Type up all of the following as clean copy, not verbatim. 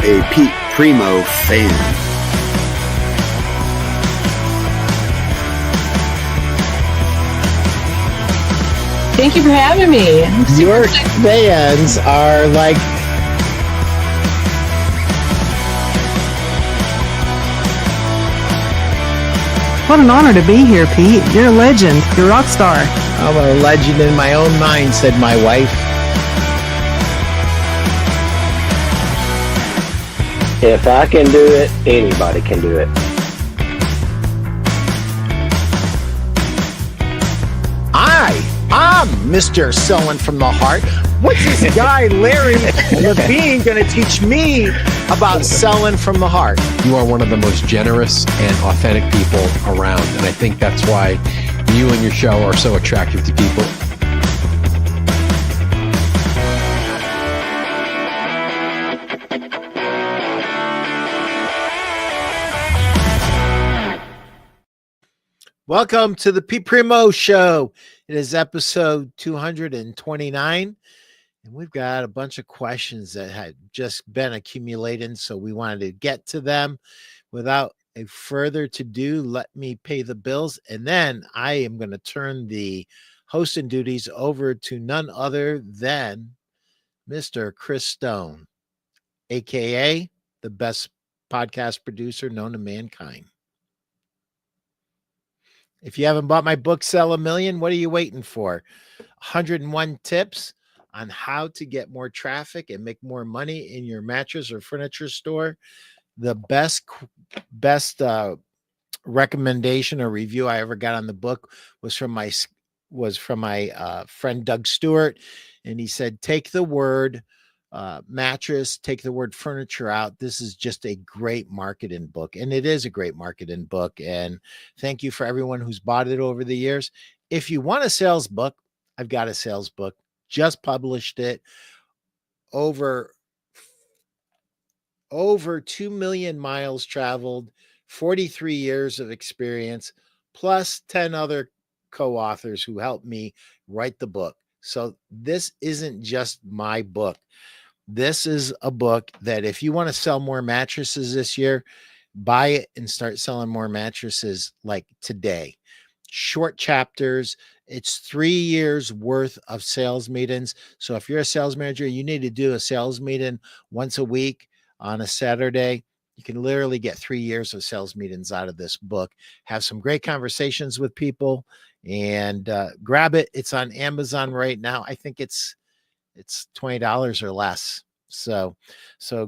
a Pete Primeau fan. Thank you for having me. Your fans are like... What an honor to be here, Pete. You're a legend. You're a rock star. I'm a legend in my own mind, said my wife. If I can do it, anybody can do it. I'm Mr. Selling from the Heart. What's this guy, Larry Levine, going to teach me about selling from the heart? You are one of the most generous and authentic people around, and I think that's why you and your show are so attractive to people. Welcome to the Pete Primeau Show. It is episode 229, and we've got a bunch of questions that had just been accumulating, so we wanted to get to them. Without a further ado, let me pay the bills, and then I am going to turn the hosting duties over to none other than Mr. Chris Stone, a.k.a. the best podcast producer known to mankind. If you haven't bought my book, Sell a Million, what are you waiting for? 101 tips on how to get more traffic and make more money in your mattress or furniture store. The best recommendation or review I ever got on the book was from my friend Doug Stewart, and he said, take the word mattress, take the word furniture out. This is just a great marketing book, and it is a great marketing book. And thank you for everyone who's bought it over the years. If you want a sales book, I've got a sales book, just published it. Over 2 million miles traveled, 43 years of experience, plus 10 other co-authors who helped me write the book. So this isn't just my book. This is a book that if you want to sell more mattresses this year, buy it and start selling more mattresses like today. Short chapters. It's 3 years worth of sales meetings. So if you're a sales manager, you need to do a sales meeting once a week on a Saturday. You can literally get 3 years of sales meetings out of this book. Have some great conversations with people and grab it. It's on Amazon right now. I think it's $20 or less. So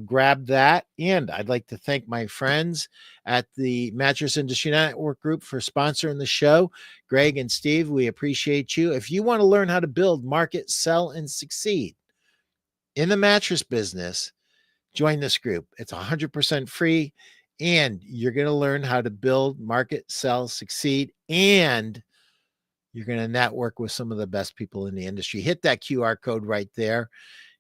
grab that. And I'd like to thank my friends at the Mattress Industry Network group for sponsoring the show. Greg and Steve, we appreciate you. If you want to learn how to build, market, sell, and succeed in the mattress business, join this group. It's 100% free, and you're going to learn how to build, market, sell, succeed, and you're going to network with some of the best people in the industry. Hit that QR code right there.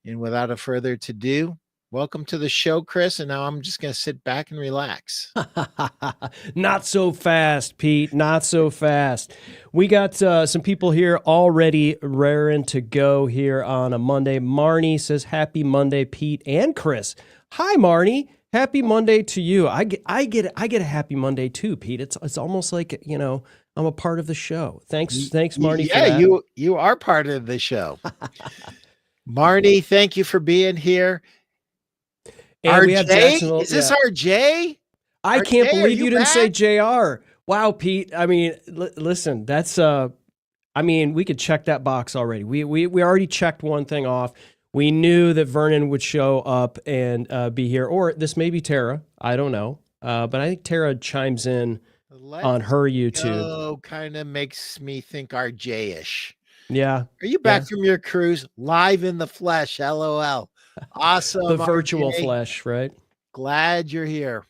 And without a further ado, welcome to the show, Chris. And now I'm just going to sit back and relax. Not so fast, Pete. Not so fast. We got some people here already raring to go here on a Monday. Marnie says, happy Monday, Pete and Chris. Hi, Marnie. Happy Monday to you. I get a happy Monday too, Pete. It's almost like, I'm a part of the show. Thanks, Marnie. Yeah, for that. you are part of the show. Marnie, thank you for being here. And RJ? we have Jacksonville. Is this RJ? I can't RJ, believe you didn't back? say JR. Wow, Pete. I mean, listen, that's we could check that box already. We already checked one thing off. We knew that Vernon would show up and be here, or this may be Tara. I don't know. But I think Tara chimes in on her YouTube. Oh, kind of makes me think RJ-ish. Yeah. Are you back from your cruise live in the flesh? LOL. Awesome. The virtual RJ. flesh, right? Glad you're here.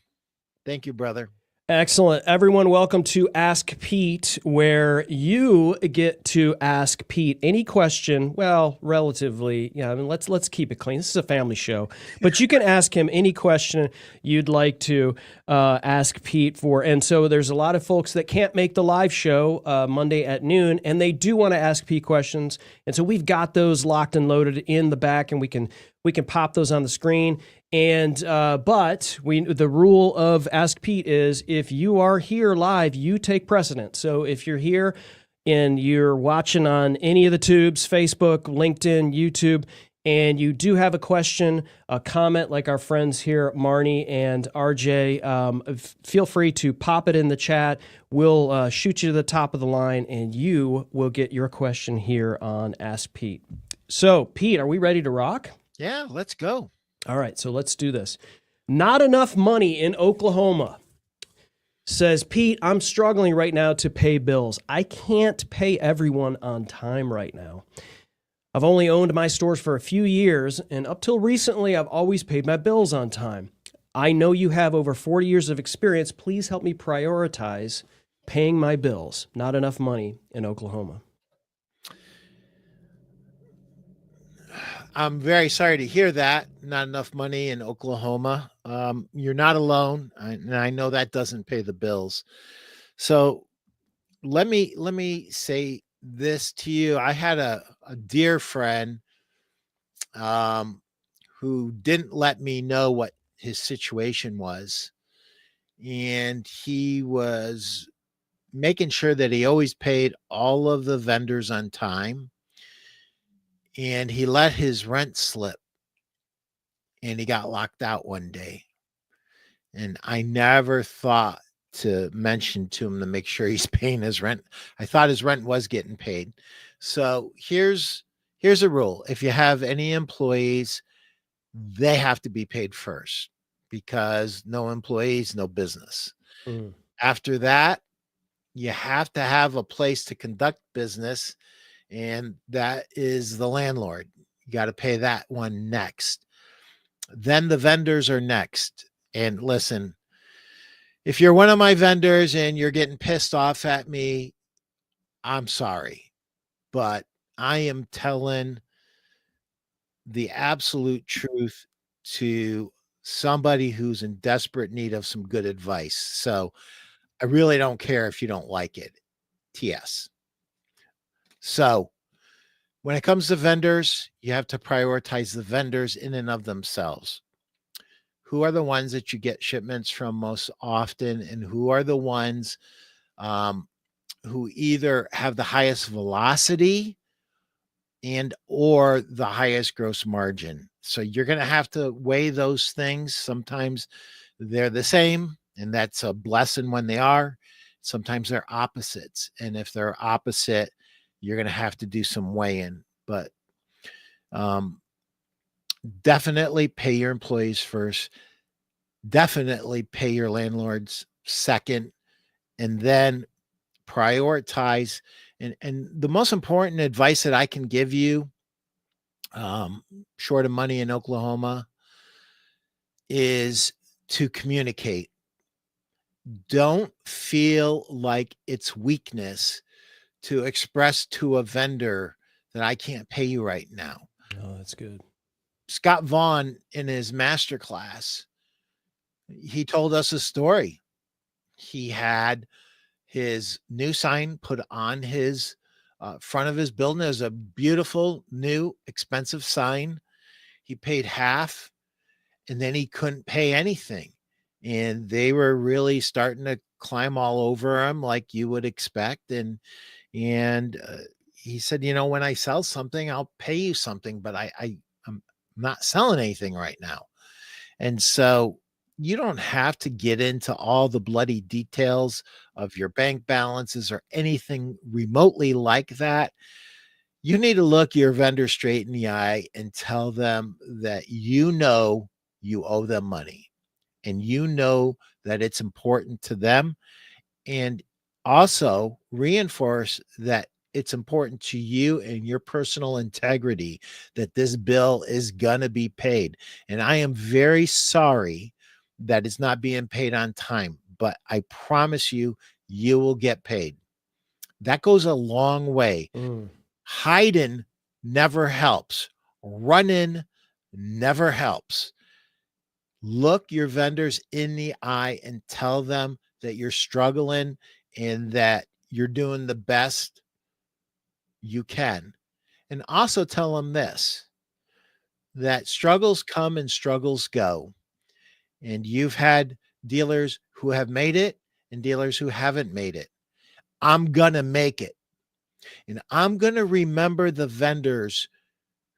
Thank you, brother. Excellent. Everyone, welcome to Ask Pete, where you get to ask Pete any question. Well, relatively, let's keep it clean. This is a family show, but you can ask him any question you'd like to ask Pete for. And so there's a lot of folks that can't make the live show Monday at noon, and they do want to ask Pete questions. And so we've got those locked and loaded in the back, and we can pop those on the screen. And but the rule of Ask Pete is if you are here live, you take precedent. So if you're here and you're watching on any of the tubes, Facebook, LinkedIn, YouTube, and you do have a question, a comment like our friends here, Marnie and RJ, feel free to pop it in the chat. We'll shoot you to the top of the line, and you will get your question here on Ask Pete. So, Pete, are we ready to rock? Yeah, let's go. All right, so let's do this. Not enough money in Oklahoma. Says, Pete, I'm struggling right now to pay bills. I can't pay everyone on time right now. I've only owned my stores for a few years, and up till recently, I've always paid my bills on time. I know you have over 40 years of experience. Please help me prioritize paying my bills. Not enough money in Oklahoma. I'm very sorry to hear that. Not enough money in Oklahoma. You're not alone, and I know that doesn't pay the bills. So let me say this to you. I had a dear friend who didn't let me know what his situation was, and he was making sure that he always paid all of the vendors on time, and he let his rent slip, and he got locked out one day. And I never thought to mention to him to make sure he's paying his rent. I thought his rent was getting paid. So here's a rule. If you have any employees, they have to be paid first, because no employees, no business. After that, you have to have a place to conduct business, and that is the landlord. You got to pay that one next. Then the vendors are next. And listen, if you're one of my vendors and you're getting pissed off at me, I'm sorry, but I am telling the absolute truth to somebody who's in desperate need of some good advice. So I really don't care if you don't like it. TS. So when it comes to vendors, you have to prioritize the vendors in and of themselves. Who are the ones that you get shipments from most often, and who are the ones who either have the highest velocity and or the highest gross margin. So you're going to have to weigh those things. Sometimes they're the same, and that's a blessing when they are. Sometimes they're opposites, and if they're opposite, you're going to have to do some weighing. But definitely pay your employees first. Definitely pay your landlords second, and then prioritize. And the most important advice that I can give you, short of money in Oklahoma, is to communicate. Don't feel like it's weakness to express to a vendor that I can't pay you right now. Oh, that's good. Scott Vaughn, in his masterclass, he told us a story. He had his new sign put on his front of his building. It was a beautiful, new, expensive sign. He paid half, and then he couldn't pay anything. And they were really starting to climb all over him like you would expect. And he said, when I sell something, I'll pay you something, but I'm not selling anything right now. And so you don't have to get into all the bloody details of your bank balances or anything remotely like that. You need to look your vendor straight in the eye and tell them that you owe them money, and that it's important to them, and also reinforce that it's important to you and your personal integrity that this bill is going to be paid. And I am very sorry that it's not being paid on time, but I promise you, you will get paid. That goes a long way. Hiding never helps. Running never helps. Look your vendors in the eye and tell them that you're struggling and that you're doing the best you can. And also tell them this: that struggles come and struggles go. And you've had dealers who have made it and dealers who haven't made it. I'm going to make it. And I'm going to remember the vendors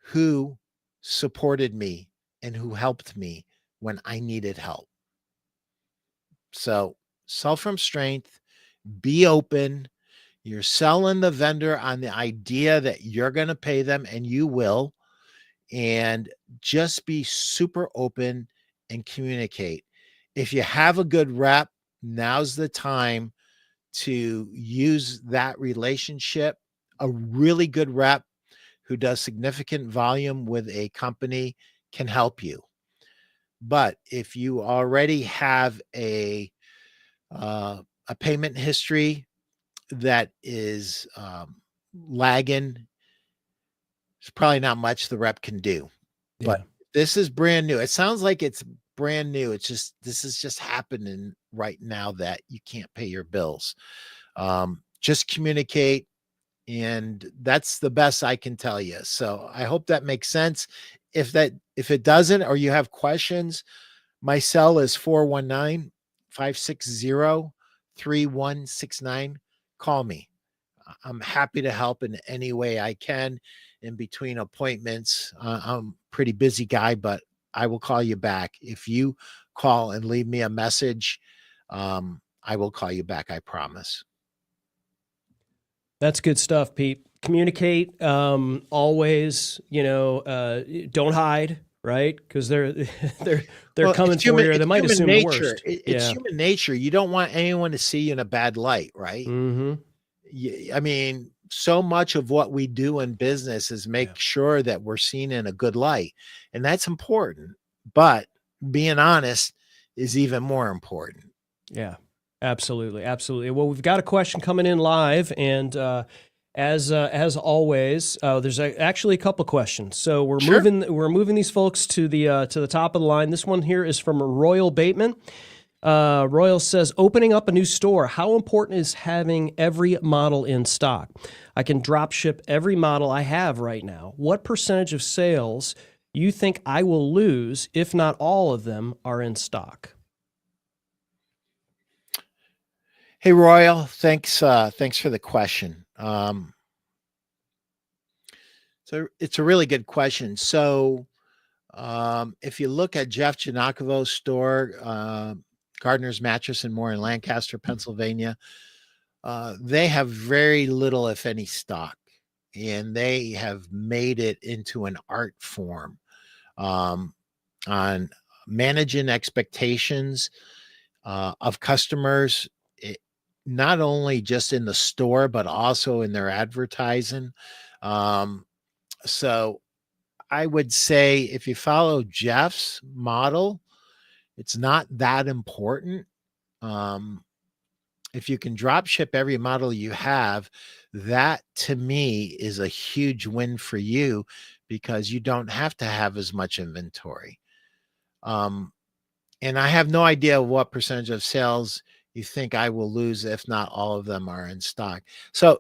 who supported me and who helped me when I needed help. So, sell from strength, be open. You're selling the vendor on the idea that you're going to pay them, and you will. And just be super open and communicate. If you have a good rep, now's the time to use that relationship. A really good rep who does significant volume with a company can help you. But if you already have a payment history that is lagging, there's probably not much the rep can do. But this is brand new. It sounds like it's brand new. It's just, this is just happening right now that you can't pay your bills. Just communicate. And that's the best I can tell you. So I hope that makes sense. If it doesn't, or you have questions, my cell is 419-560-3169. Call me. I'm happy to help in any way I can in between appointments. I'm a pretty busy guy, but I will call you back. If you call and leave me a message, I will call you back. I promise. That's good stuff, Pete. Communicate, always, don't hide, right? Because they're coming for you, or they might assume the worst. It's human nature. You don't want anyone to see you in a bad light, right? Mm-hmm. I mean, so much of what we do in business is make sure that we're seen in a good light, and that's important. But being honest is even more important. Yeah. Absolutely. Absolutely. Well, we've got a question coming in live, and as always, there's actually a couple questions. So we're moving these folks to the top of the line. This one here is from Royal Bateman. Royal says, opening up a new store, how important is having every model in stock? I can drop ship every model I have right now. What percentage of sales you think I will lose if not all of them are in stock? Hey, Royal, thanks for the question. So it's a really good question. So if you look at Jeff Janakovo's store, Gardner's Mattress and More in Lancaster, Pennsylvania, they have very little, if any, stock, and they have made it into an art form on managing expectations of customers. Not only just in the store, but also in their advertising. So I would say if you follow Jeff's model, it's not that important. If you can drop ship every model you have, that to me is a huge win for you because you don't have to have as much inventory. And I have no idea what percentage of sales you think I will lose if not all of them are in stock. So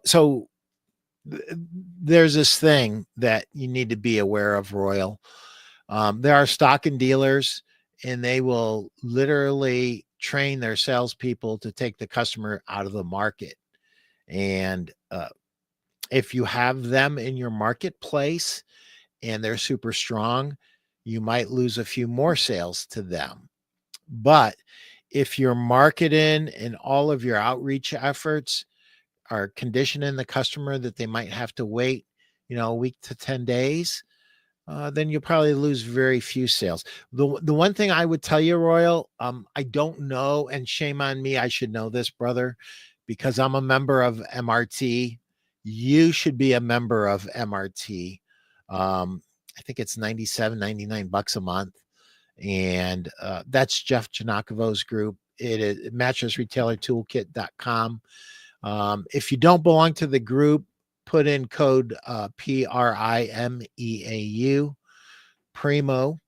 there's this thing that you need to be aware of, Royal. There are stocking dealers, and they will literally train their salespeople to take the customer out of the market. And if you have them in your marketplace and they're super strong, you might lose a few more sales to them. But if your marketing and all of your outreach efforts are conditioning the customer that they might have to wait, a week to 10 days, then you'll probably lose very few sales. The one thing I would tell you, Royal, I don't know, and shame on me, I should know this, brother, because I'm a member of MRT. You should be a member of MRT. I think it's $99 a month. And that's Jeff Janakovo's group. It is mattressretailertoolkit.com. If you don't belong to the group, put in code PRIMEAU, Primo,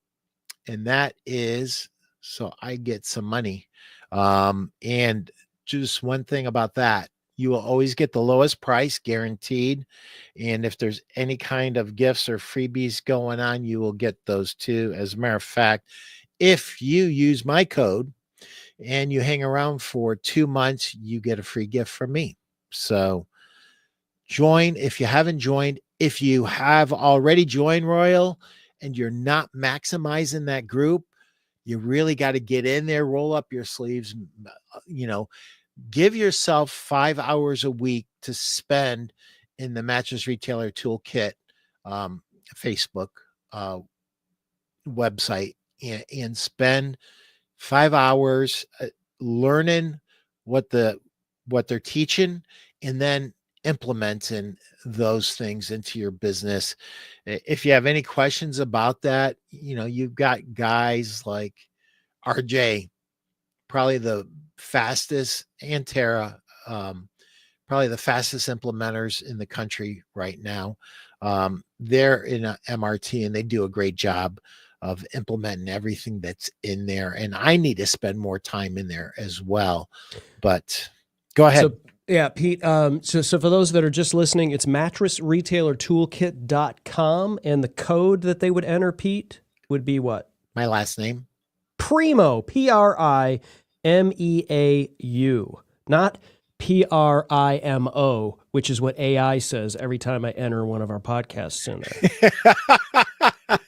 and that is so I get some money. And just one thing about that, You will always get the lowest price guaranteed. And if there's any kind of gifts or freebies going on, you will get those too. As a matter of fact, if you use my code and you hang around for 2 months, you get a free gift from me. So join if you haven't joined. If you have already joined Royal and you're not maximizing that group, you really got to get in there, roll up your sleeves, give yourself 5 hours a week to spend in the Mattress Retailer Toolkit Facebook website, and spend 5 hours learning what they're teaching, and then implementing those things into your business. If you have any questions about that, you've got guys like RJ, probably the fastest, and Tara, probably the fastest implementers in the country right now. They're in a MRT and they do a great job of implementing everything that's in there. And I need to spend more time in there as well. But go ahead. So, yeah, Pete. So for those that are just listening, it's mattressretailertoolkit.com, and the code that they would enter, Pete, would be what? My last name? Primeau, Primeau, not Primo, which is what AI says every time I enter one of our podcasts in there.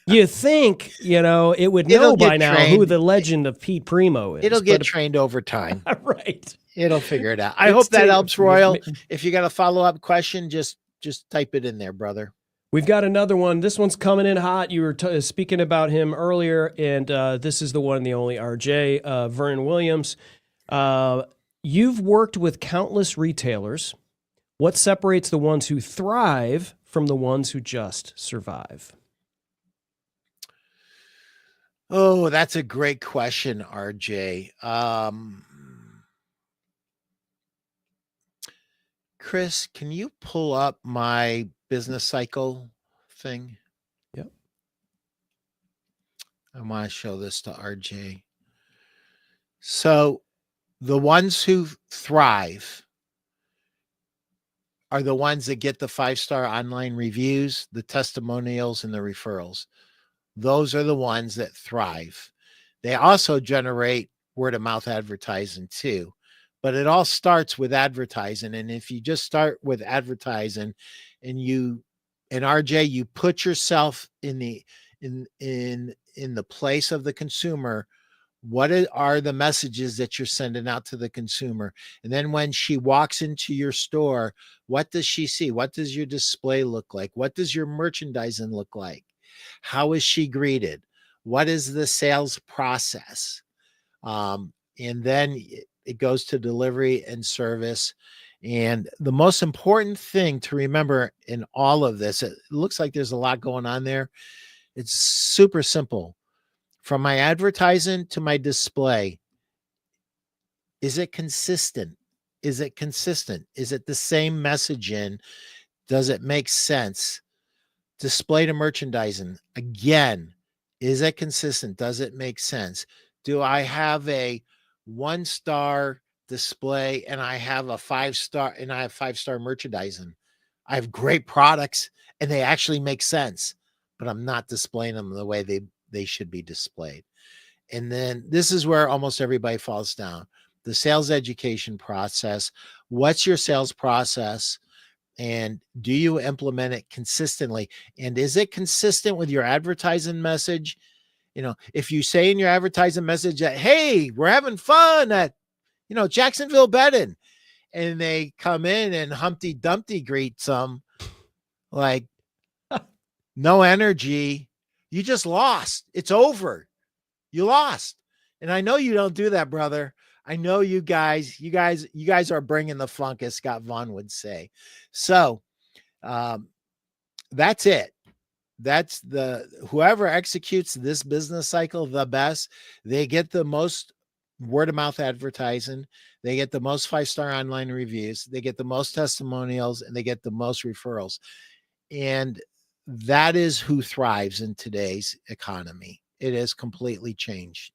You think, it would know by now who the legend of Pete Primeau is. It'll get trained over time. Right. It'll figure it out. I hope that helps, Royal. If you got a follow-up question, just type it in there, brother. We've got another one. This one's coming in hot. You were speaking about him earlier, and this is the one and the only RJ, Vernon Williams. You've worked with countless retailers. What separates the ones who thrive from the ones who just survive? Oh, that's a great question, RJ. Chris, can you pull up my business cycle thing? Yep. I want to show this to RJ. So the ones who thrive are the ones that get the 5-star online reviews, the testimonials, and the referrals. Those are the ones that thrive. They also generate word of mouth advertising too, but it all starts with advertising. And if you just start with advertising and RJ, you put yourself in the place of the consumer, what are the messages that you're sending out to the consumer? And then when she walks into your store, what does she see? What does your display look like? What does your merchandising look like? How is she greeted? What is the sales process? And then it goes to delivery and service. And the most important thing to remember in all of this, it looks like there's a lot going on there. It's super simple. From my advertising to my display, is it consistent? Is it consistent? Is it the same messaging? Does it make sense? Display to merchandising, again, is it consistent? Does it make sense? Do I have a 1-star display and I have a 5-star and I have 5-star merchandising? I have great products and they actually make sense, but I'm not displaying them the way they should be displayed. And then this is where almost everybody falls down. The sales education process. What's your sales process? And do you implement it consistently? And is it consistent with your advertising message? If you say in your advertising message that, hey, we're having fun at, Jacksonville Bedding, and they come in and Humpty Dumpty greets them like no energy, you just lost. It's over. You lost. And I know you don't do that, brother. I know you guys are bringing the funk, as Scott Vaughn would say. So that's it. That's whoever executes this business cycle the best, they get the most word of mouth advertising. They get the most 5-star online reviews. They get the most testimonials, and they get the most referrals. And that is who thrives in today's economy. It has completely changed.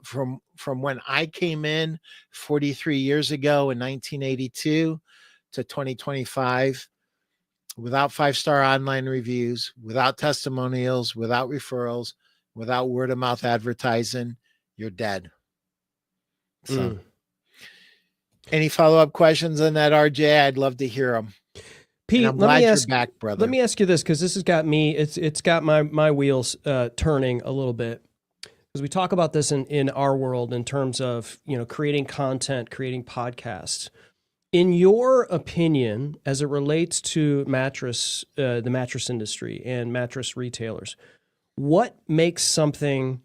From when I came in 43 years ago in 1982 to 2025, without 5-star online reviews, without testimonials, without referrals, without word of mouth advertising, you're dead. So, any follow-up questions on that, RJ? I'd love to hear them. Pete, and I'm glad you're back, brother. Let me ask you this, because this has got me, it's got my wheels turning a little bit. Because we talk about this in our world in terms of, creating content, creating podcasts. In your opinion, as it relates to the mattress industry and mattress retailers, what makes something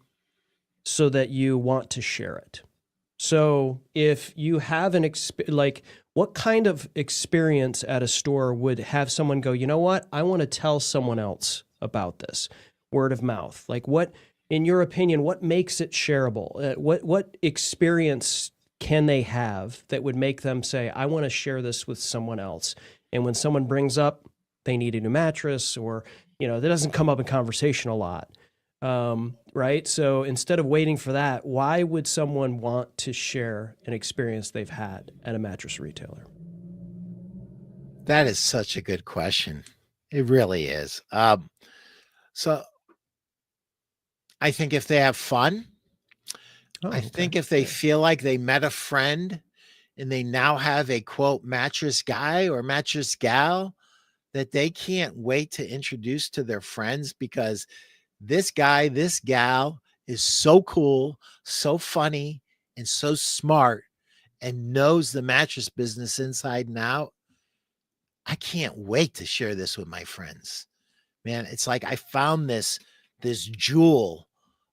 so that you want to share it? So if you have what kind of experience at a store would have someone go, you know what, I want to tell someone else about this? Word of mouth. Like, what, in your opinion, what makes it shareable? What experience can they have that would make them say, I want to share this with someone else? And when someone brings up they need a new mattress, or, that doesn't come up in conversation a lot. Right? So instead of waiting for that, why would someone want to share an experience they've had at a mattress retailer? That is such a good question. It really is. So I think if they have fun, I think if they feel like they met a friend and they now have a quote mattress guy or mattress gal that they can't wait to introduce to their friends, because this guy, this gal is so cool, so funny, and so smart, and knows the mattress business inside and out. I can't wait to share this with my friends. Man, it's like I found this jewel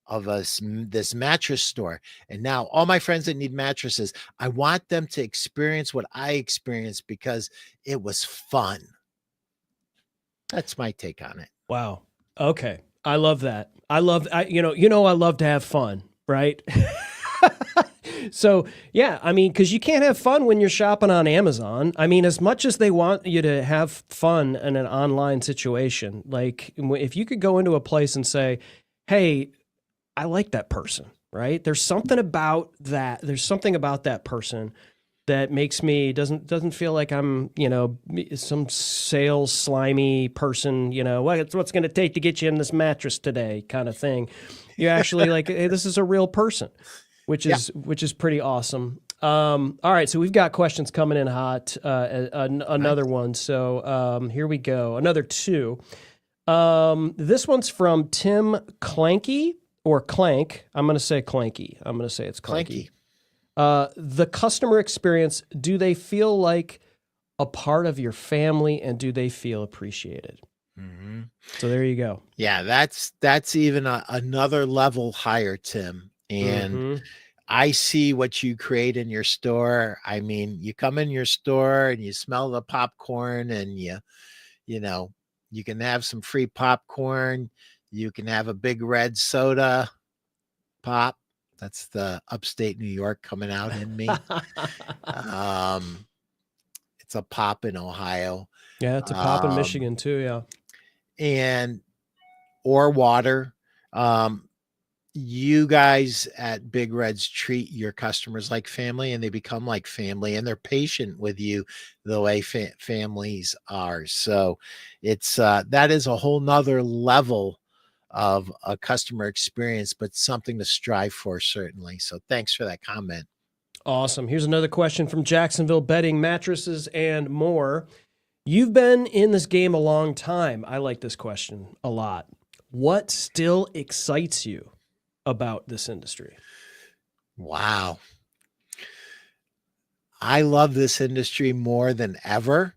of this mattress store, and now all my friends that need mattresses, I want them to experience what I experienced because it was fun. That's my take on it. Wow. Okay. I love that. I love to have fun, right? So, yeah, I mean, because you can't have fun when you're shopping on Amazon. I mean, as much as they want you to have fun in an online situation, like if you could go into a place and say, hey, I like that person, right? There's something about that. There's something about that person that makes me, doesn't feel like I'm, some sales slimy person, what's going to take to get you in this mattress today kind of thing. You're actually like, hey, this is a real person, which is pretty awesome. All right. So we've got questions coming in hot, another one. So here we go. Another two. This one's from Tim Clanky or Clank. I'm going to say Clanky. I'm going to say it's Clanky. The customer experience, do they feel like a part of your family, and do they feel appreciated? Mm-hmm. So there you go. Yeah, that's even another level higher, Tim. And I see what you create in your store. I mean, you come in your store and you smell the popcorn, and you can have some free popcorn. You can have a big red soda pop. That's the upstate New York coming out in me. It's a pop in Ohio. Yeah, it's a pop in Michigan too, yeah. Or water. You guys at Big Reds treat your customers like family, and they become like family, and they're patient with you the way families are. So it's that is a whole nother level of a customer experience, but something to strive for, certainly. So thanks for that comment. Awesome. Here's another question from Jacksonville Bedding, Mattresses and More. You've been in this game a long time. I like this question a lot. What still excites you about this industry? Wow. I love this industry more than ever.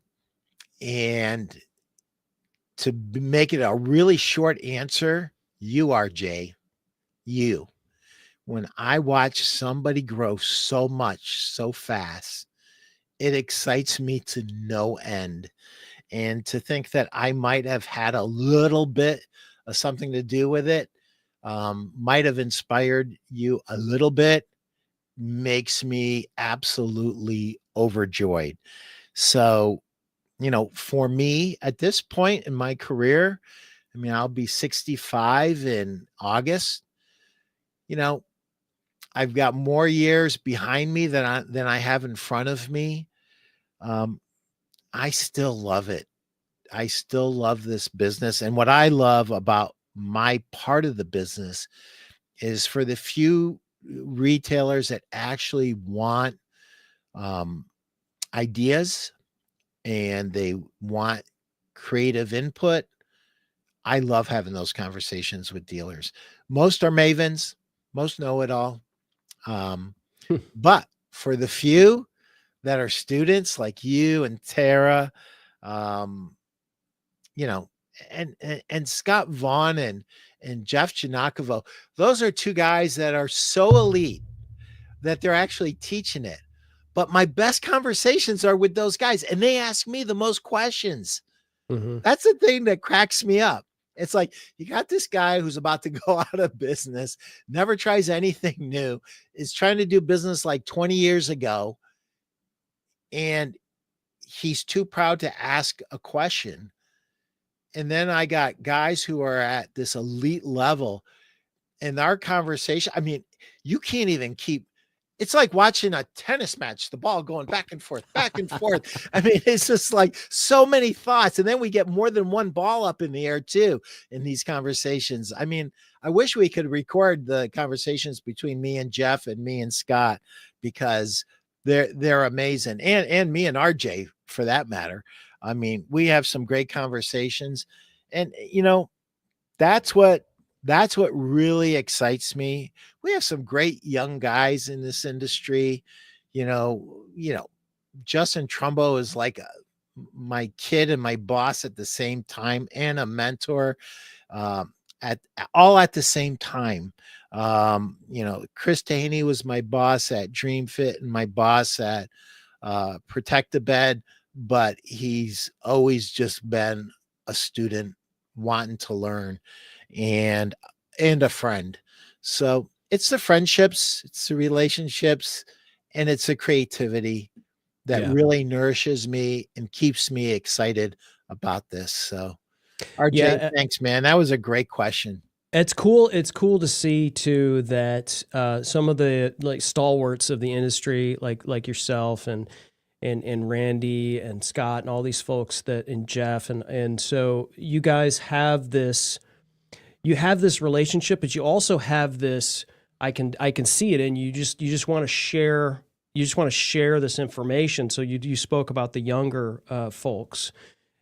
And to make it a really short answer, you are, Jay. You. When I watch somebody grow so much, so fast, it excites me to no end. And to think that I might have had a little bit of something to do with it, might have inspired you a little bit, makes me absolutely overjoyed. So, for me at this point in my career, I mean, I'll be 65 in August. I've got more years behind me than I have in front of me. I still love it. I still love this business. And what I love about my part of the business is for the few retailers that actually want ideas and they want creative input. I love having those conversations with dealers. Most are mavens, most know it all. But for the few that are students like you and Tara, you know, and Scott Vaughn and Jeff Janakovo, those are two guys that are so elite that they're actually teaching it. But my best conversations are with those guys, and they ask me the most questions. Mm-hmm. That's the thing that cracks me up. It's like you got this guy who's about to go out of business, never tries anything new, is trying to do business like 20 years ago, and he's too proud to ask a question. And then I got guys who are at this elite level, and our conversation, I mean, you can't even keep, it's like watching a tennis match, the ball going back and forth, back and forth. I mean, it's just like so many thoughts. And then we get more than one ball up in the air too in these conversations. I mean, I wish we could record the conversations between me and Jeff and me and Scott, because they're amazing. And me and RJ for that matter. I mean, we have some great conversations, and that's what really excites me. We have some great young guys in this industry. Justin Trumbo is like my kid and my boss at the same time, and a mentor at the same time. Chris Tahaney was my boss at Dream Fit and my boss at Protect the Bed, but he's always just been a student wanting to learn and a friend. So it's the friendships, it's the relationships, and it's the creativity that really nourishes me and keeps me excited about this. So RJ, thanks, man. That was a great question. It's cool. It's cool to see too that some of the like stalwarts of the industry, like yourself and Randy and Scott and all these folks and Jeff and so you guys have this. You have this relationship, but you also have this. I can see it, and you just want to share. You just want to share this information. So you spoke about the younger folks,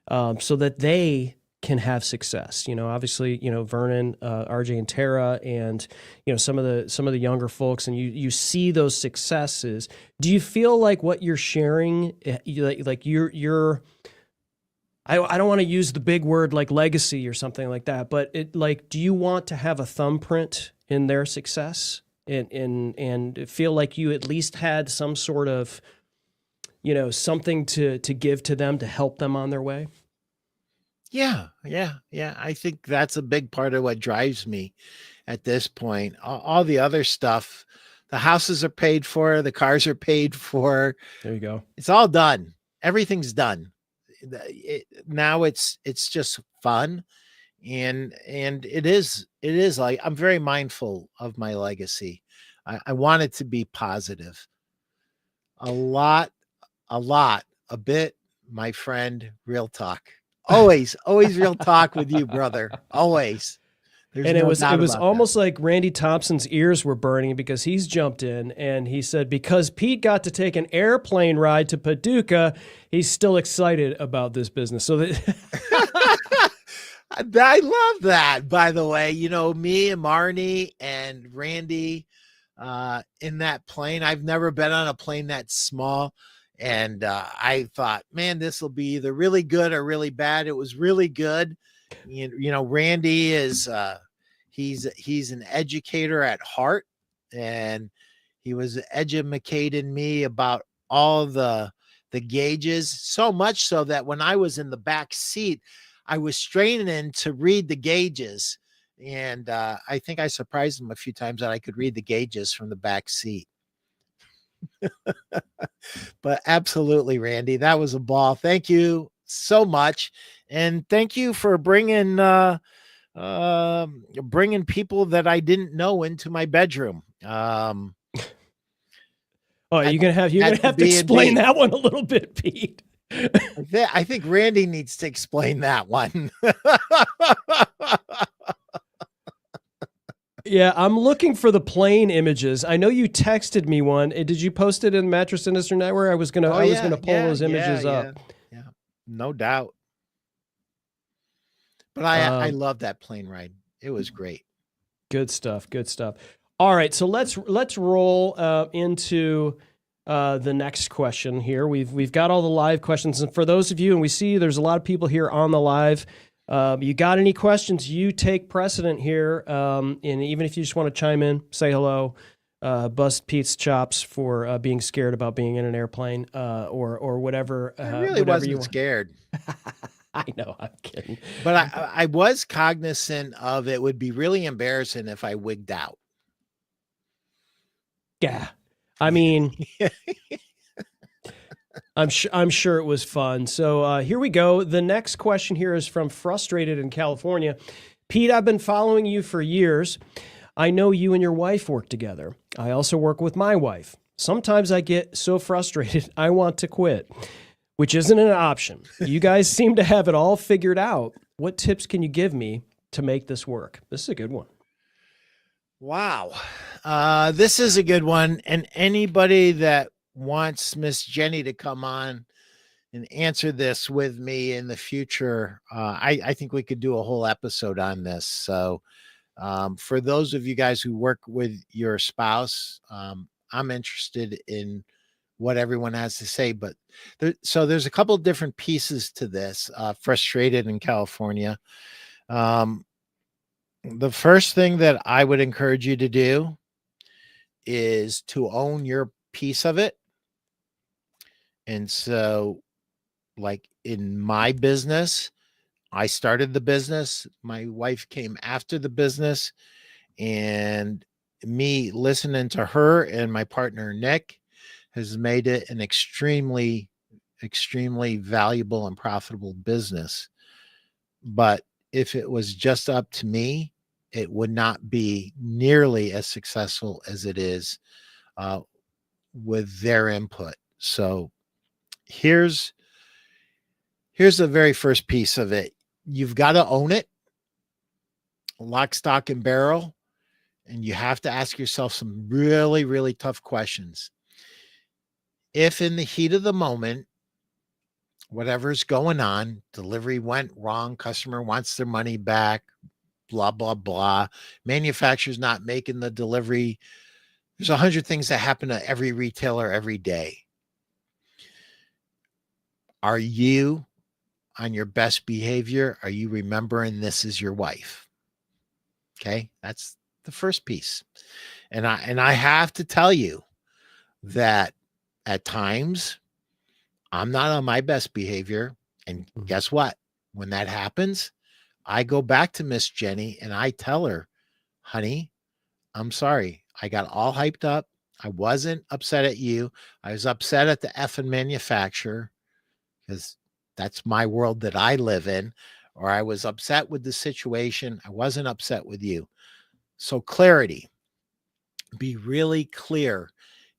so that they can have success. Obviously, Vernon, RJ, and Tara, and some of the younger folks, and you see those successes. Do you feel like what you're sharing, like you're I don't want to use the big word like legacy or something like that, but do you want to have a thumbprint in their success and feel like you at least had some sort of, something to give to them to help them on their way? Yeah. I think that's a big part of what drives me at this point. All the other stuff, the houses are paid for, the cars are paid for. There you go. It's all done. Everything's done. Now it's just fun, and it is like, I'm very mindful of my legacy. I want it to be positive. A bit, my friend. Real talk. Always real talk with you, brother. Always. And it was almost like Randy Thompson's ears were burning, because he's jumped in and he said, because Pete got to take an airplane ride to Paducah, he's still excited about this business. So that I love that, by the way. Me and Marnie and Randy in that plane. I've never been on a plane that small. And I thought, man, this will be either really good or really bad. It was really good. Randy is he's an educator at heart, and he was educating me about all the gauges, so much so that when I was in the back seat, I was straining to read the gauges. And I think I surprised him a few times that I could read the gauges from the back seat. But absolutely, Randy, that was a ball. Thank you so much. And thank you for bringing people that I didn't know into my bedroom. Oh, you're gonna have to B&B. explain that one a little bit, Pete. I think Randy needs to explain that one. Yeah, I'm looking for the plane images. I know you texted me one. Did you post it in Mattress Industry Network? I was gonna pull those images up. Yeah, no doubt. But I love that plane ride. It was great. Good stuff. Good stuff. All right, so let's roll into the next question here. We've got all the live questions, and for those of you, and we see there's a lot of people here on the live. You got any questions? You take precedent here, and even if you just want to chime in, say hello, bust Pete's chops for being scared about being in an airplane, or whatever. I really wasn't scared. I know, I'm kidding. But I was cognizant of it would be really embarrassing if I wigged out. Yeah, I mean, I'm sure it was fun. So here we go. The next question here is from Frustrated in California. Pete, I've been following you for years. I know you and your wife work together. I also work with my wife. Sometimes I get so frustrated, I want to quit, which isn't an option. You guys seem to have it all figured out. What tips can you give me to make this work? This is a good one. Wow. This is a good one. And anybody that wants Miss Jenny to come on and answer this with me in the future, I think we could do a whole episode on this. So for those of you guys who work with your spouse, I'm interested in what everyone has to say. But there's a couple of different pieces to this. Frustrated in California. The first thing that I would encourage you to do is to own your piece of it. And so, like in my business, I started the business. My wife came after the business, and me listening to her and my partner, Nick, has made it an extremely, extremely valuable and profitable business. But if it was just up to me, it would not be nearly as successful as it is with their input. So here's the very first piece of it. You've got to own it, lock, stock, and barrel. And you have to ask yourself some really, really tough questions. If in the heat of the moment, whatever's going on, delivery went wrong, customer wants their money back, blah, blah, blah, manufacturer's not making the delivery. There's 100 things that happen to every retailer every day. Are you on your best behavior? Are you remembering this is your wife? Okay, that's the first piece. And I have to tell you that at times I'm not on my best behavior. And guess what? When that happens, I go back to Miss Jenny and I tell her, honey, I'm sorry. I got all hyped up. I wasn't upset at you. I was upset at the effing manufacturer because that's my world that I live in. Or I was upset with the situation. I wasn't upset with you. So clarity. Be really clear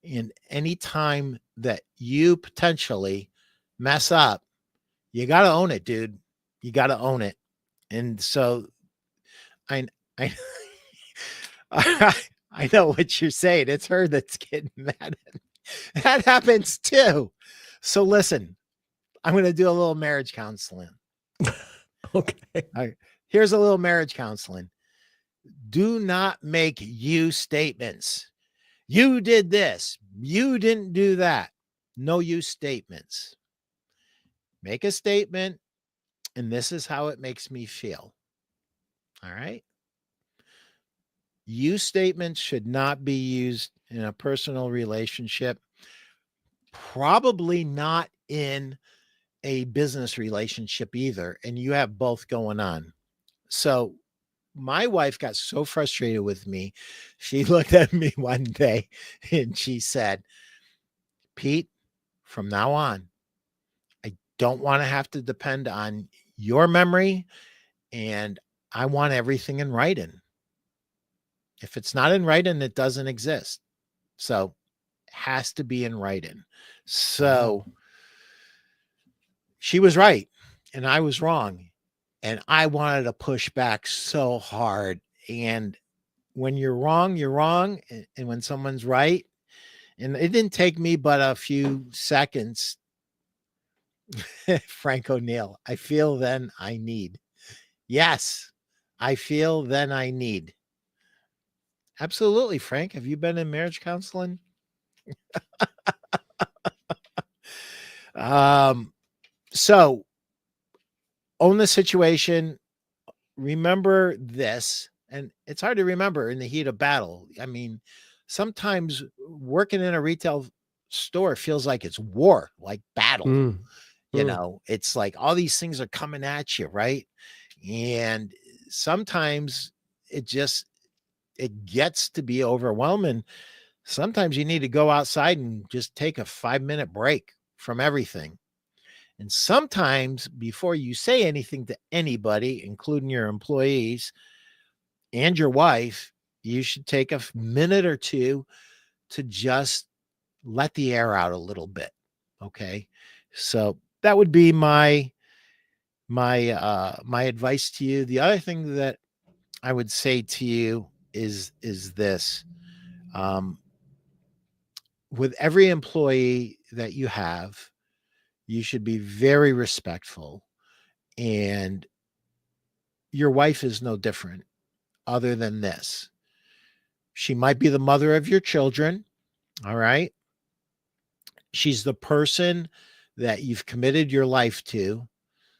in any time that you potentially mess up. You got to own it, dude. You got to own it. And so I I know what you're saying. It's her that's getting mad at me. That happens too. So listen, I'm going to do a little marriage counseling. Okay. Here's a little marriage counseling. Do not make you statements. You did this. You didn't do that. No you statements. Make a statement, and this is how it makes me feel. All right? You statements should not be used in a personal relationship, probably not in a business relationship either. And you have both going on. So my wife got so frustrated with me. She looked at me one day and she said, Pete, from now on, I don't want to have to depend on your memory, and I want everything in writing. If it's not in writing, it doesn't exist. So has to be in writing. So she was right and I was wrong. And I wanted to push back so hard. And when you're wrong, you're wrong. And when someone's right, and it didn't take me but a few seconds. Frank O'Neill, I feel then I need. Yes, I feel then I need. Absolutely, Frank. Have you been in marriage counseling? So own the situation. Remember this, and it's hard to remember in the heat of battle. I mean, sometimes working in a retail store feels like it's war, like battle. You know, it's like all these things are coming at you, right? And sometimes it gets to be overwhelming. Sometimes you need to go outside and just take a 5-minute break from everything. And sometimes before you say anything to anybody, including your employees and your wife, you should take a minute or two to just let the air out a little bit. Okay. So that would be my advice to you. The other thing that I would say to you is this. With every employee that you have, you should be very respectful. And your wife is no different other than this. She might be the mother of your children. All right. She's the person that you've committed your life to.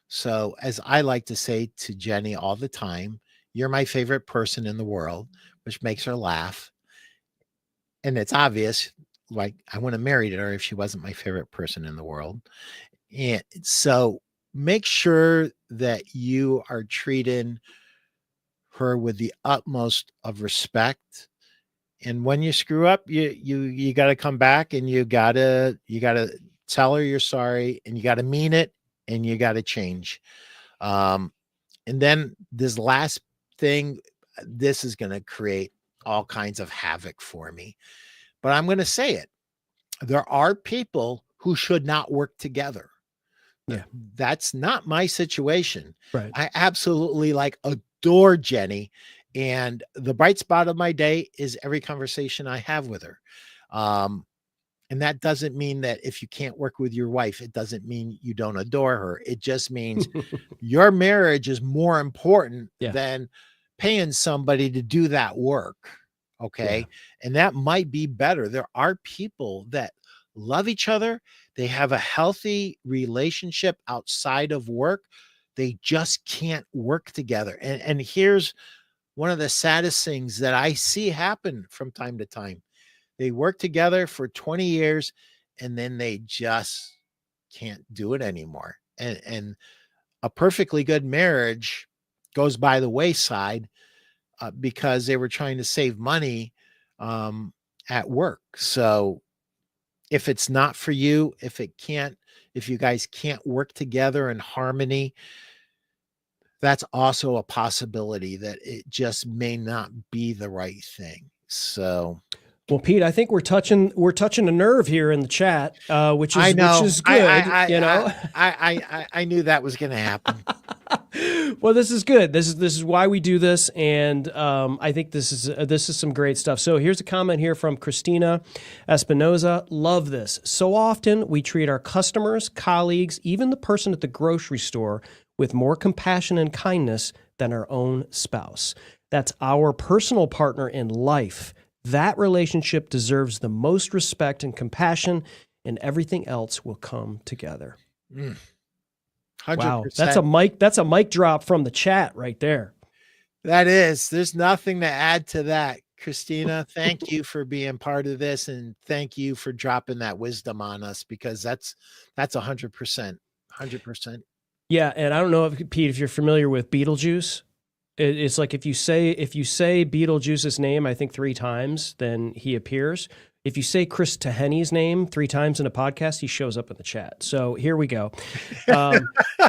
So as I like to say to Jenny all the time, you're my favorite person in the world, which makes her laugh. And it's obvious, like I wouldn't have married her if she wasn't my favorite person in the world. And so make sure that you are treating her with the utmost of respect. And when you screw up, you got to come back and you got to tell her you're sorry, and you got to mean it, and you got to change. And then this last thing, this is going to create all kinds of havoc for me, but I'm going to say it. There are people who should not work together. Yeah. That's not my situation. Right. I absolutely adore Jenny. And the bright spot of my day is every conversation I have with her. And that doesn't mean that if you can't work with your wife, it doesn't mean you don't adore her. It just means your marriage is more important than paying somebody to do that work. Okay. Yeah. And that might be better. There are people that love each other. They have a healthy relationship outside of work. They just can't work together. And here's one of the saddest things that I see happen from time to time. They work together for 20 years and then they just can't do it anymore. And a perfectly good marriage goes by the wayside because they were trying to save money at work. So if it's not for you, if you guys can't work together in harmony, that's also a possibility that it just may not be the right thing. So, well, Pete, I think we're touching a nerve here in the chat, which is good. I knew that was going to happen. Well, this is good. This is why we do this, and I think this is some great stuff. So here's a comment here from Christina Espinoza. Love this. So often we treat our customers, colleagues, even the person at the grocery store with more compassion and kindness than our own spouse. That's our personal partner in life. That relationship deserves the most respect and compassion, and everything else will come together. 100%. Wow, that's a mic drop from the chat right there. That is. There's nothing to add to that. Christina, thank you for being part of this, and thank you for dropping that wisdom on us, because that's 100%. 100%. Yeah, and I don't know Pete, if you're familiar with Beetlejuice. It's like if you say Beetlejuice's name, I think 3 times, then he appears. If you say Chris Tehany's name 3 times in a podcast, he shows up in the chat. So here we go.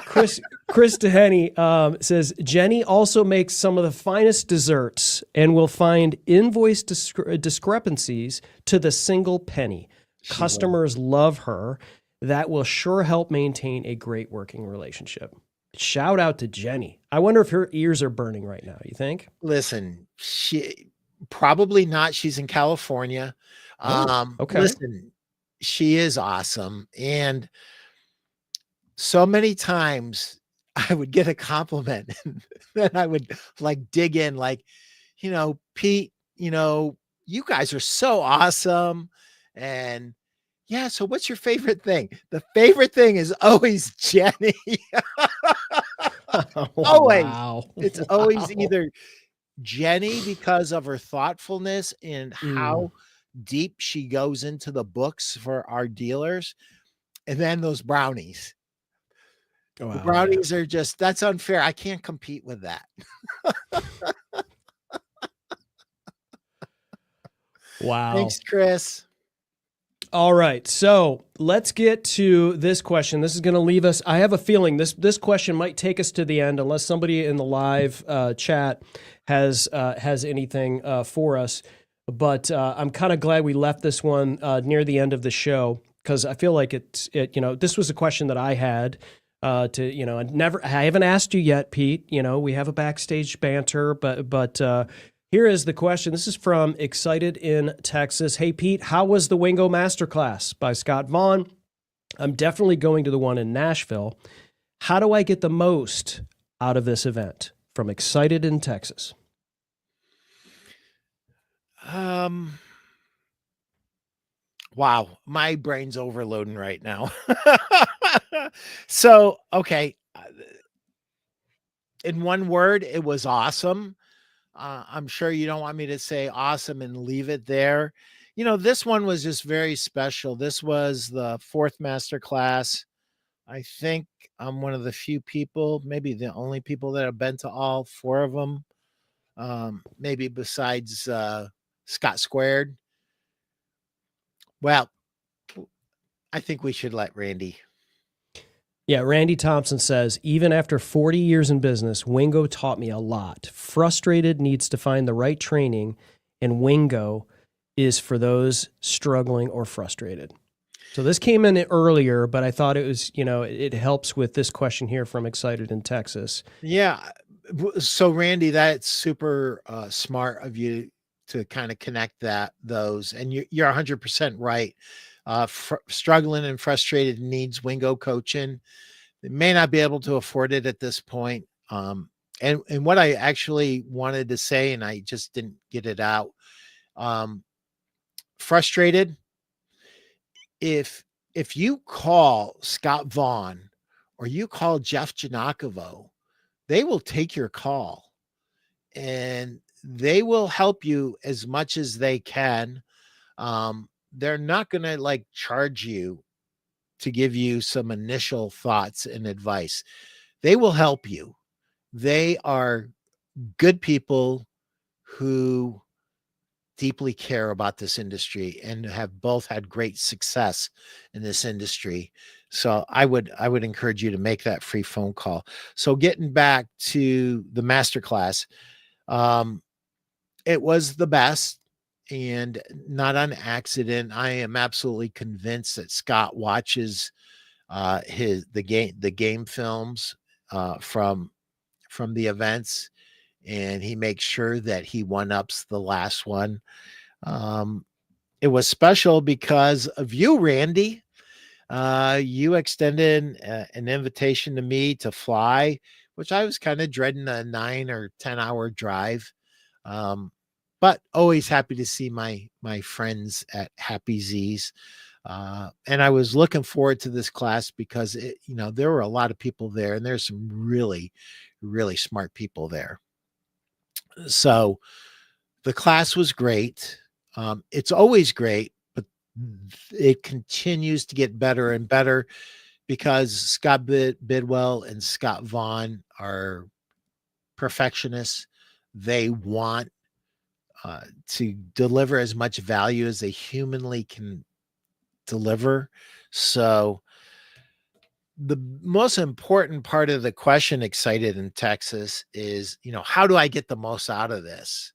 Chris Tehany says, Jenny also makes some of the finest desserts and will find invoice discrepancies to the single penny. Customers love her. That will sure help maintain a great working relationship. Shout out to Jenny. I wonder if her ears are burning right now. You think? Listen, she probably not. She's in California. Okay. Listen, she is awesome. And so many times I would get a compliment and then I would like dig in, like, Pete, you guys are so awesome. And yeah, so what's your favorite thing? The favorite thing is always Jenny. Always. Wow. It's always either Jenny because of her thoughtfulness and how deep she goes into the books for our dealers, and then those brownies. Wow, the brownies are just, that's unfair. I can't compete with that. Wow. Thanks, Chris. All right, so let's get to this question. This is going to leave us. I have a feeling this question might take us to the end, unless somebody in the live chat has anything for us. But I'm kind of glad we left this one near the end of the show, because I feel like this was a question that I had I haven't asked you yet, Pete. We have a backstage banter, but. Here is the question. This is from Excited in Texas. Hey, Pete, how was the Wingo Masterclass by Scott Vaughn? I'm definitely going to the one in Nashville. How do I get the most out of this event? From Excited in Texas. Wow, my brain's overloading right now. So, okay. In one word, it was awesome. I'm sure you don't want me to say awesome and leave it there. This one was just very special. This was the 4th master class. I think I'm one of the few people, maybe the only people that have been to all 4 of them. Maybe besides Scott Squared. Well, I think we should let Randy. Yeah, Randy Thompson says, even after 40 years in business, Wingo taught me a lot. Frustrated needs to find the right training, and Wingo is for those struggling or frustrated. So this came in earlier, but I thought it was, it helps with this question here from Excited in Texas. Yeah. So Randy, that's super smart of you to kind of connect those. And you're 100% right. Struggling and frustrated needs Wingo coaching. They may not be able to afford it at this point. And what I actually wanted to say, and I just didn't get it out. Frustrated. If you call Scott Vaughn or you call Jeff Giannakovo, they will take your call and they will help you as much as they can. They're not going to charge you to give you some initial thoughts and advice. They will help you. They are good people who deeply care about this industry and have both had great success in this industry. So I would encourage you to make that free phone call. So getting back to the masterclass, it was the best. And not on accident. I am absolutely convinced that Scott watches the game films from the events, and he makes sure that he one-ups the last one. It was special because of you, Randy. You extended an invitation to me to fly, which I was kind of dreading a 9 or 10 hour drive. But always happy to see my friends at Happy Z's. And I was looking forward to this class because there were a lot of people there and there's some really, really smart people there. So the class was great. It's always great, but it continues to get better and better because Scott Bidwell and Scott Vaughn are perfectionists. They want to deliver as much value as they humanly can deliver. So the most important part of the question, Excited in Texas, is, how do I get the most out of this?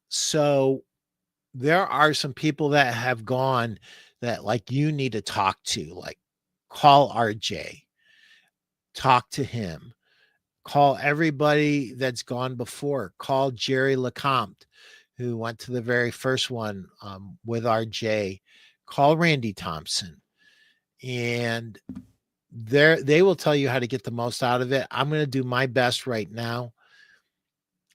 So there are some people that have gone that like you need to talk to, like call RJ, talk to him, call everybody that's gone before, call Jerry LeCompte, who went to the very first one with RJ, call Randy Thompson, and they will tell you how to get the most out of it. I'm going to do my best right now.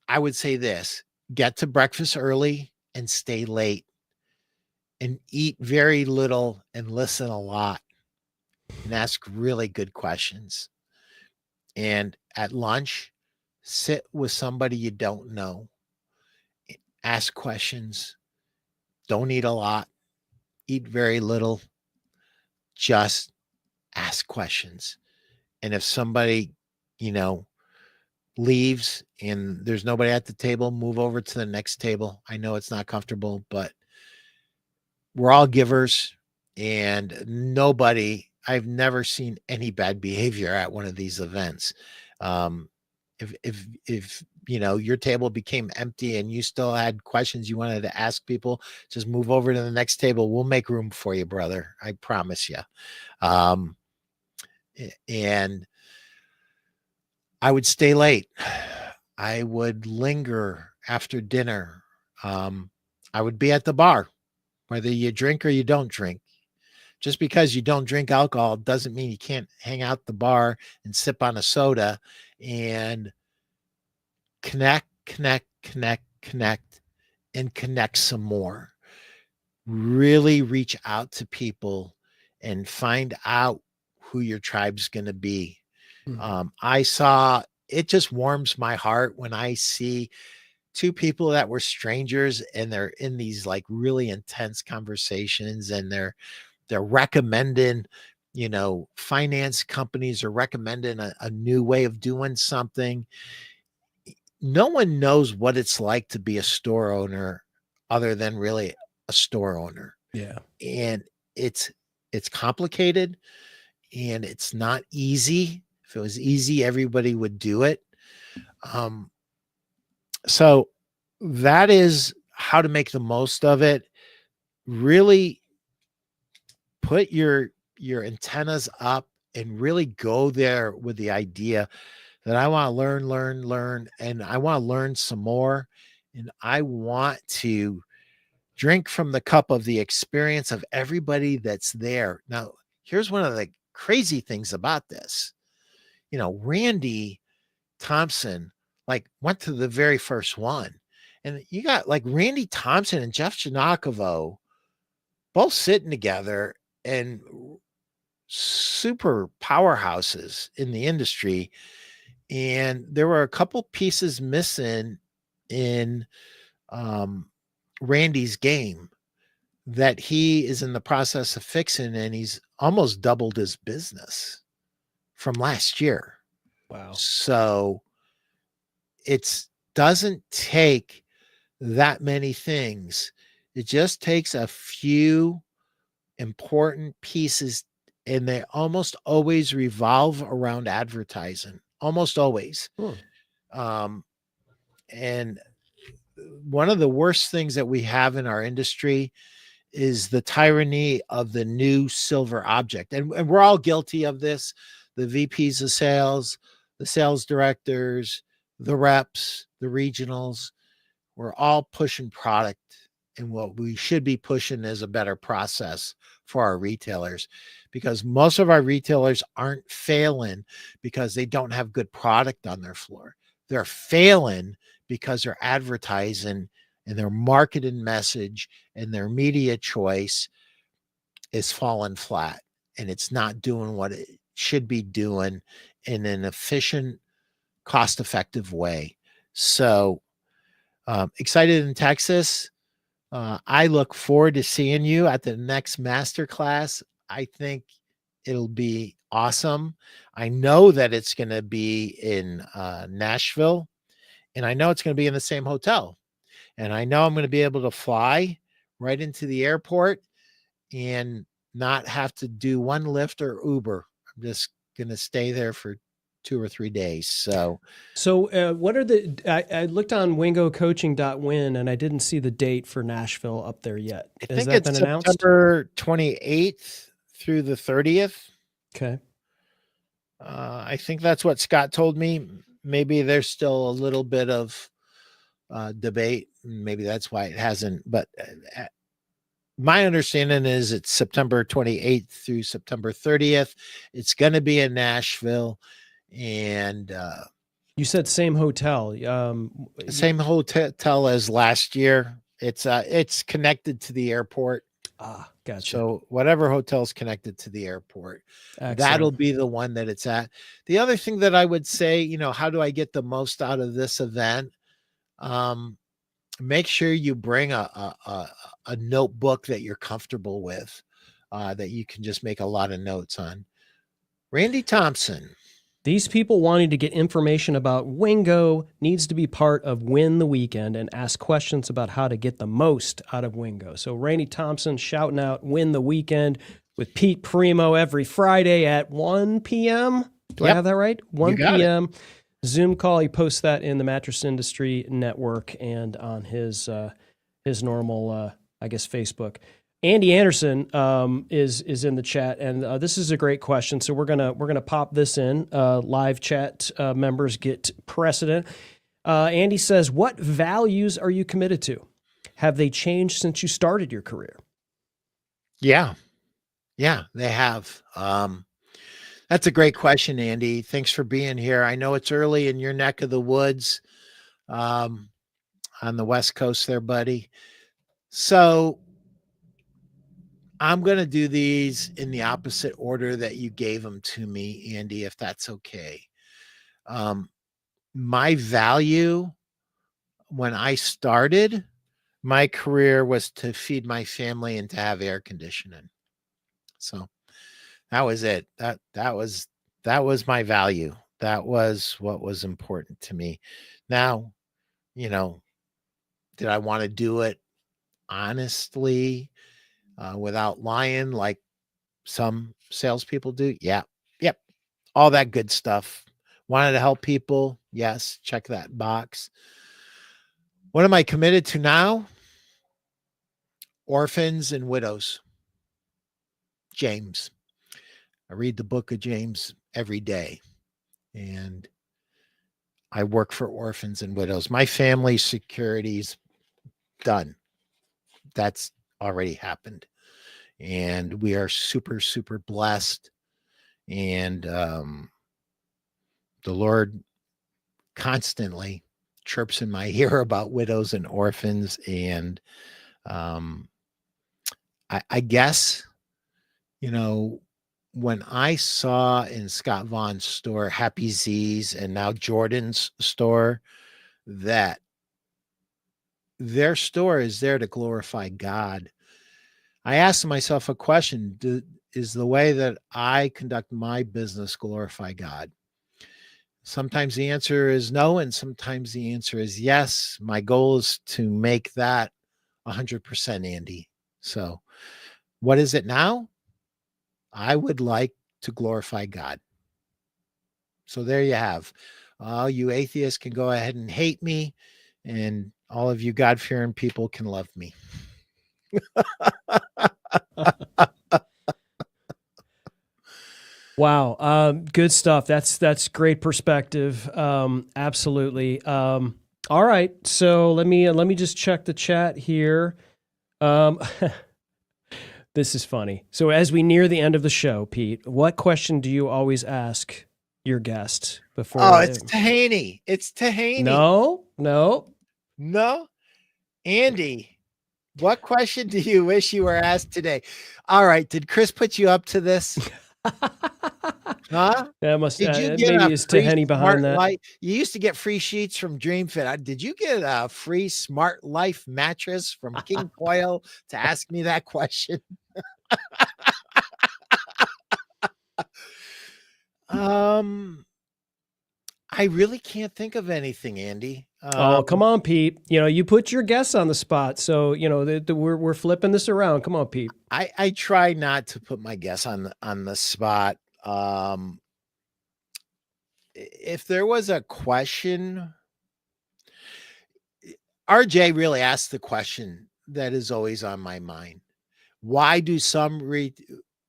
I would say this: get to breakfast early and stay late, and eat very little and listen a lot, and ask really good questions. And at lunch, sit with somebody you don't know, ask questions, don't eat a lot, eat very little, just ask questions. And if somebody, leaves and there's nobody at the table, move over to the next table. I know it's not comfortable, but we're all givers, and I've never seen any bad behavior at one of these events. If your table became empty and you still had questions you wanted to ask people, just move over to the next table. We'll make room for you, brother. I promise you. And I would stay late. I would linger after dinner. I would be at the bar, whether you drink or you don't drink. Just because you don't drink alcohol doesn't mean you can't hang out the bar and sip on a soda and connect, and connect some more. Really reach out to people and find out who your tribe's going to be. It just warms my heart when I see two people that were strangers and they're in these like really intense conversations, and they're recommending, finance companies are recommending a new way of doing something. No one knows what it's like to be a store owner other than really a store owner. Yeah. And it's complicated and it's not easy. If it was easy, everybody would do it. So that is how to make the most of it. Really put your antennas up and really go there with the idea that I want to learn, and I want to learn some more. And I want to drink from the cup of the experience of everybody that's there. Now, here's one of the crazy things about this. Randy Thompson went to the very first one, and you got Randy Thompson and Jeff Janakovo both sitting together and super powerhouses in the industry. And there were a couple pieces missing in Randy's game that he is in the process of fixing, and he's almost doubled his business from last year. Wow. So it doesn't take that many things. It just takes a few important pieces, and they almost always revolve around advertising. Almost always. And one of the worst things that we have in our industry is the tyranny of the new silver object. And we're all guilty of this. The VPs of sales, the sales directors, the reps, the regionals, we're all pushing product. And what we should be pushing is a better process for our retailers, because most of our retailers aren't failing because they don't have good product on their floor. They're failing because their advertising and their marketing message and their media choice is falling flat, and it's not doing what it should be doing in an efficient, cost-effective way. So Excited in Texas. I look forward to seeing you at the next masterclass. I think it'll be awesome. I know that it's going to be in Nashville, and I know it's going to be in the same hotel. And I know I'm going to be able to fly right into the airport and not have to do one Lyft or Uber. I'm just going to stay there for 2 or 3 days. So what are I looked on wingocoaching.win and I didn't see the date for Nashville up there yet. I Has think that it's been announced? September 28th through the 30th. Okay. I think that's what Scott told me. Maybe there's still a little bit of debate. Maybe that's why it hasn't. But my understanding is it's September 28th through September 30th. It's going to be in Nashville. And you said same hotel. Same hotel as last year. It's connected to the airport. Ah, gotcha. So whatever hotel's connected to the airport, that'll be the one that it's at. The other thing that I would say, how do I get the most out of this event? Make sure you bring a notebook that you're comfortable with, that you can just make a lot of notes on. Randy Thompson. These people wanting to get information about Wingo needs to be part of Win the Weekend and ask questions about how to get the most out of Wingo. So Randy Thompson shouting out Win the Weekend with Pete Primeau every Friday at 1 p.m. Do I have that right? 1 p.m. Zoom call. He posts that in the Mattress Industry Network and on his normal, I guess, Facebook. Andy Anderson is in the chat, and this is a great question. So we're gonna pop this in. Live chat members get precedent. Andy says, "What values are you committed to? Have they changed since you started your career?" Yeah, they have. That's a great question, Andy. Thanks for being here. I know it's early in your neck of the woods, on the West Coast, there, buddy. So I'm going to do these in the opposite order that you gave them to me, Andy, if that's okay. My value when I started my career was to feed my family and to have air conditioning. So that was it. That was my value. That was what was important to me. Now, did I want to do it honestly, without lying, like some salespeople do? Yeah. Yep. All that good stuff. Wanted to help people. Yes. Check that box. What am I committed to now? Orphans and widows. James. I read the book of James every day, and I work for orphans and widows. My family security's done. That's already happened. And we are super, super blessed. And the Lord constantly chirps in my ear about widows and orphans. And I guess, when I saw in Scott Vaughn's store, Happy Z's, and now Jordan's store, that their store is there to glorify God, I asked myself a question. Is the way that I conduct my business glorify God? Sometimes the answer is no, and sometimes the answer is yes. My goal is to make that 100%, Andy. So what is it now? I would like to glorify God. So there you have. All you atheists can go ahead and hate me, and all of you God-fearing people can love me. Wow. Good stuff. That's great perspective. Absolutely. All right. So let me just check the chat here. This is funny. So as we near the end of the show, Pete, what question do you always ask your guests before? Oh, it's Tahaney. It's Tahaney. No. Andy, what question do you wish you were asked today? All right. Did Chris put you up to this? Huh? That must. Did you get maybe a it's free Tahani behind Smart that. Life? You used to get free sheets from DreamFit. Did you get a free Smart Life mattress from King Coil to ask me that question? I really can't think of anything, Andy. Oh, come on, Pete. You put your guests on the spot. So, we're flipping this around. Come on, Pete. I try not to put my guests on the spot. If there was a question, RJ really asked the question that is always on my mind. Why do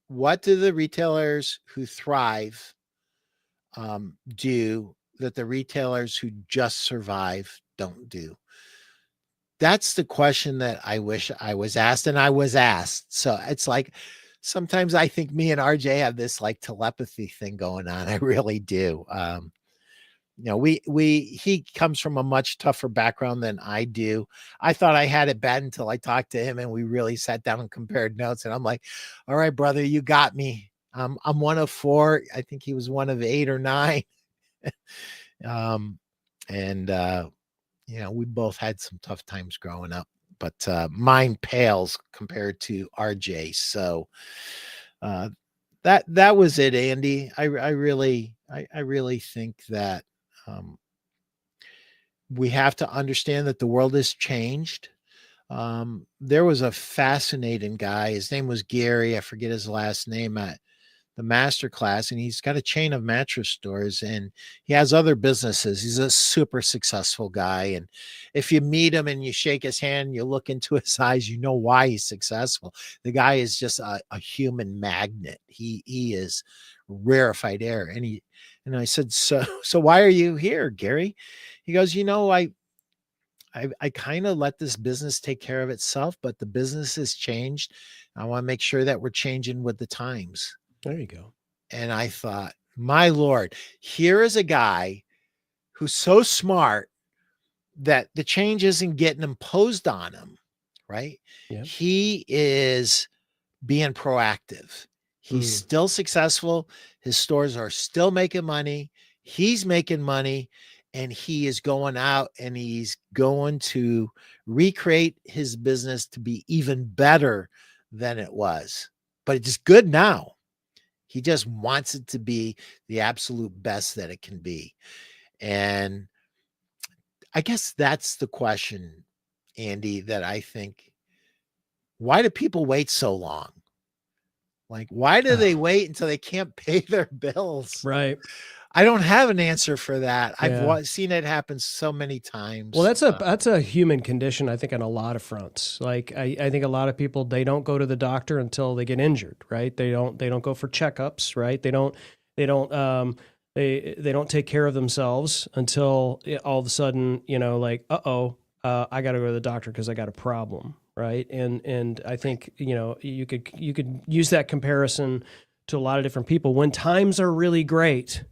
what do the retailers who thrive do that the retailers who just survive don't do? That's the question that I wish I was asked, and I was asked. So it's like sometimes I think me and RJ have this like telepathy thing going on. I really do. He comes from a much tougher background than I do. I thought I had it bad until I talked to him and we really sat down and compared notes. And I'm like, all right, brother, you got me. I'm one of four. I think he was one of 8 or 9. We both had some tough times growing up, but mine pales compared to RJ. So that was it, Andy. I really think that we have to understand that the world has changed. There was a fascinating guy. His name was Gary. I forget his last name at the master class, and he's got a chain of mattress stores and he has other businesses. He's a super successful guy. And if you meet him and you shake his hand, you look into his eyes, you know why he's successful. The guy is just a human magnet. He is rarefied air. And I said, so why are you here, Gary? He goes, I kind of let this business take care of itself, but the business has changed. I want to make sure that we're changing with the times. There you go. And I thought, my Lord, here is a guy who's so smart that the change isn't getting imposed on him, right? Yeah. He is being proactive. He's still successful. His stores are still making money. He's making money, and he is going out and he's going to recreate his business to be even better than it was. But it's good now. He just wants it to be the absolute best that it can be. And I guess that's the question, Andy, that I think, why do people wait so long? Like, why do they wait until they can't pay their bills? Right. I don't have an answer for that. Yeah. I've seen it happen so many times. Well, that's a human condition, I think, on a lot of fronts. Like I think a lot of people, they don't go to the doctor until they get injured, right? They don't go for checkups, right? They don't take care of themselves until all of a sudden, I got to go to the doctor because I got a problem, right? And I think you could use that comparison to a lot of different people. When times are really great,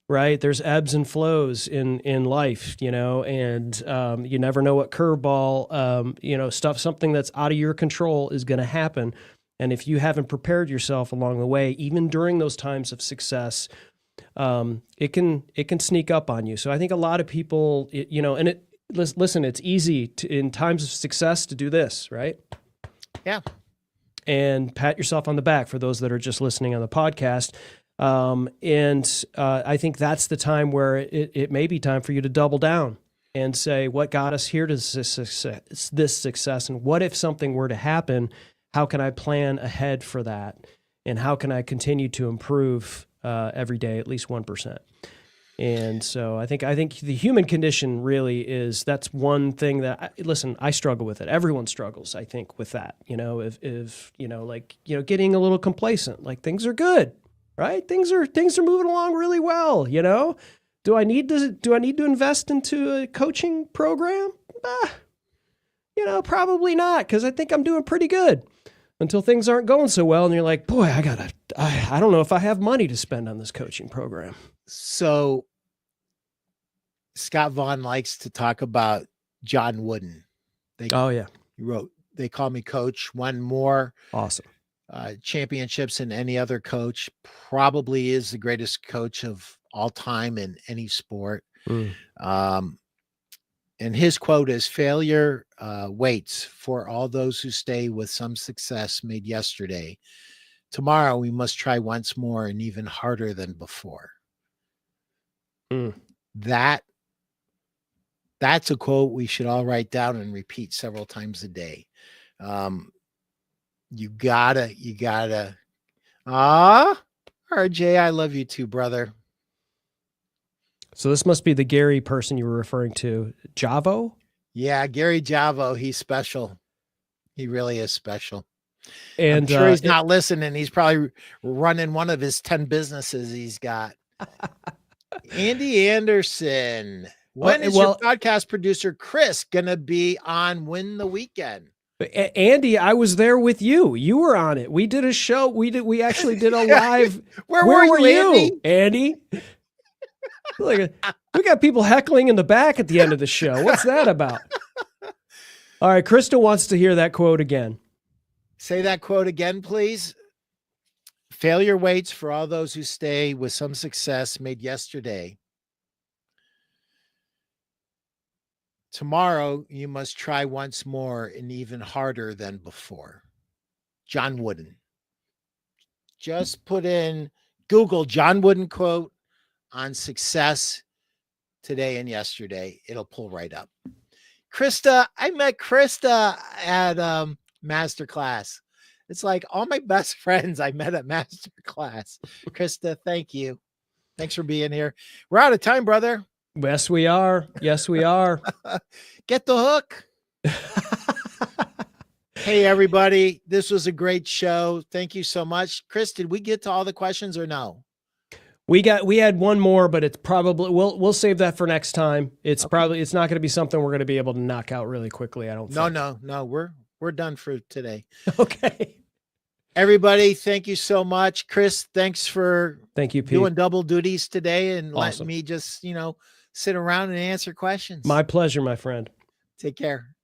right? There's ebbs and flows in life, and you never know what curveball, something that's out of your control is going to happen. And if you haven't prepared yourself along the way, even during those times of success, it can sneak up on you. So I think a lot of people, listen, it's easy in times of success to do this, right? Yeah. And pat yourself on the back for those that are just listening on the podcast. I think that's the time where it may be time for you to double down and say, what got us here to this success? And what if something were to happen? How can I plan ahead for that? And how can I continue to improve every day, at least 1%? And so I think the human condition really that's one thing that I struggle with it. Everyone struggles, I think, with that, if getting a little complacent, like things are good. Right? Things are moving along really well, Do I need to invest into a coaching program? Probably not, because I think I'm doing pretty good until things aren't going so well. And you're like, boy, I don't know if I have money to spend on this coaching program. So Scott Vaughn likes to talk about John Wooden. He wrote, They Call Me Coach, won more. Awesome. Championships than any other coach, probably is the greatest coach of all time in any sport. And his quote is, failure waits for all those who stay with some success made yesterday. Tomorrow we must try once more and even harder than before. That That's a quote we should all write down and repeat several times a day. You gotta, RJ, I love you too, brother. So this must be the Gary person you were referring to. Javo? Yeah, Gary Javo, he's special. He really is special. And I'm sure he's not listening. He's probably running one of his 10 businesses he's got. Andy Anderson. When is your podcast producer Chris gonna be on Win the Weekend? Andy, I was there with you. You were on it. We did a show. We actually did a live. Where were you, Andy? Like, we got people heckling in the back at the end of the show. What's that about? All right, Krista wants to hear that quote again. Say that quote again, please. Failure waits for all those who stay with some success made yesterday. Tomorrow, you must try once more and even harder than before. John Wooden. Just put in Google John Wooden quote on success today and yesterday. It'll pull right up. Krista, I met Krista at Masterclass. It's like all my best friends I met at Masterclass. Krista, thank you. Thanks for being here. We're out of time, brother. Yes, we are. Yes, we are. Get the hook. Hey, everybody. This was a great show. Thank you so much. Chris, did we get to all the questions or no? We had one more, but it's probably we'll save that for next time. It's probably not going to be something we're going to be able to knock out really quickly. I don't think. No. We're done for today. Okay. Everybody, thank you so much. Chris, thank you, Pete. Doing double duties today and letting me just, sit around and answer questions. My pleasure, my friend. Take care.